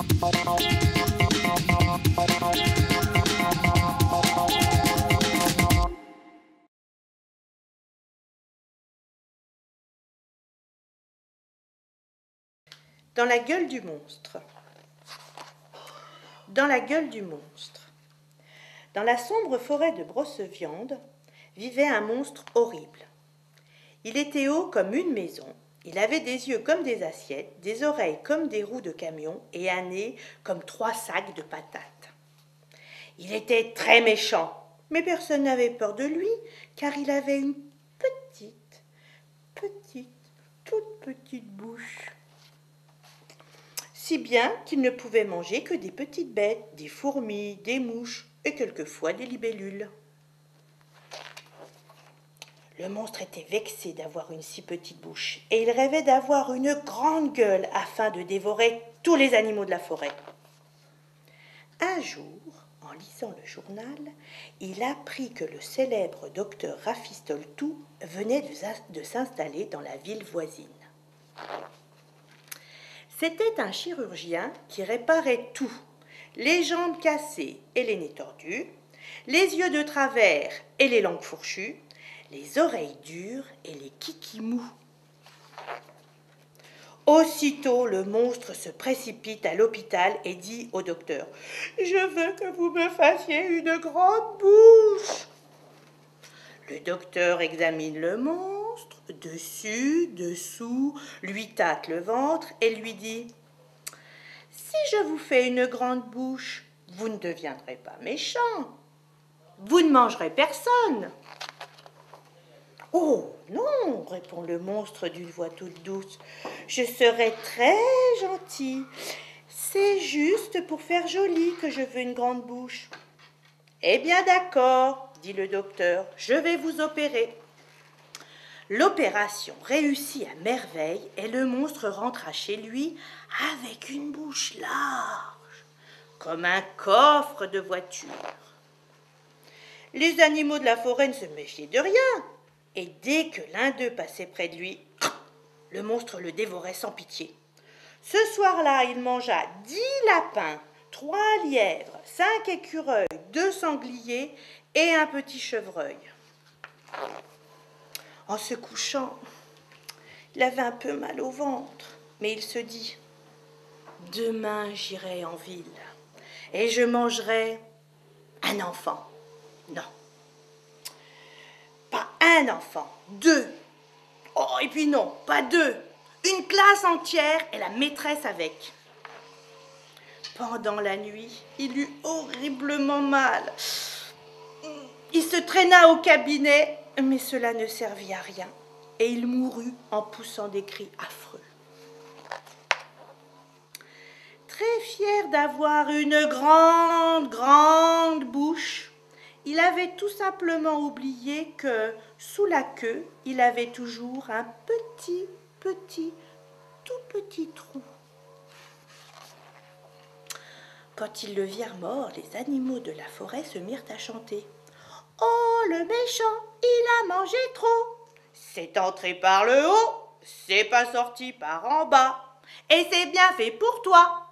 Dans la gueule du monstre. Dans la gueule du monstre. Dans la sombre forêt de Brosseviande vivait un monstre horrible. Il était haut comme une maison, il avait des yeux comme des assiettes, des oreilles comme des roues de camion et un nez comme 3 sacs de patates. Il était très méchant, mais personne n'avait peur de lui, car il avait une toute petite bouche. Si bien qu'il ne pouvait manger que des petites bêtes, des fourmis, des mouches et quelquefois des libellules. Le monstre était vexé d'avoir une si petite bouche et il rêvait d'avoir une grande gueule afin de dévorer tous les animaux de la forêt. Un jour, en lisant le journal, il apprit que le célèbre docteur Rafistoltou venait de s'installer dans la ville voisine. C'était un chirurgien qui réparait tout, les jambes cassées et les nez tordus, les yeux de travers et les langues fourchues, les oreilles dures et les kikis mous. Aussitôt, le monstre se précipite à l'hôpital et dit au docteur « Je veux que vous me fassiez une grande bouche !» Le docteur examine le monstre, dessus, dessous, lui tâte le ventre et lui dit « Si je vous fais une grande bouche, vous ne deviendrez pas méchant. Vous ne mangerez personne. » « Oh non, répond le monstre d'une voix toute douce, je serai très gentil. C'est juste pour faire joli que je veux une grande bouche. » « Eh bien d'accord, dit le docteur, je vais vous opérer. » L'opération réussit à merveille et le monstre rentra chez lui avec une bouche large, comme un coffre de voiture. Les animaux de la forêt ne se méfiaient de rien. Et dès que l'un d'eux passait près de lui, le monstre le dévorait sans pitié. Ce soir-là, il mangea 10 lapins, 3 lièvres, 5 écureuils, 2 sangliers et un petit chevreuil. En se couchant, il avait un peu mal au ventre, mais il se dit « Demain, j'irai en ville et je mangerai un enfant. » Non. Pas un enfant, 2. Oh, et puis non, pas 2. Une classe entière et la maîtresse avec. Pendant la nuit, il eut horriblement mal. Il se traîna au cabinet, mais cela ne servit à rien. Et il mourut en poussant des cris affreux. Très fier d'avoir une grande bouche, il avait tout simplement oublié que, sous la queue, il avait toujours un tout petit trou. Quand ils le virent mort, les animaux de la forêt se mirent à chanter. « Oh, le méchant, il a mangé trop. C'est entré par le haut, c'est pas sorti par en bas. Et c'est bien fait pour toi.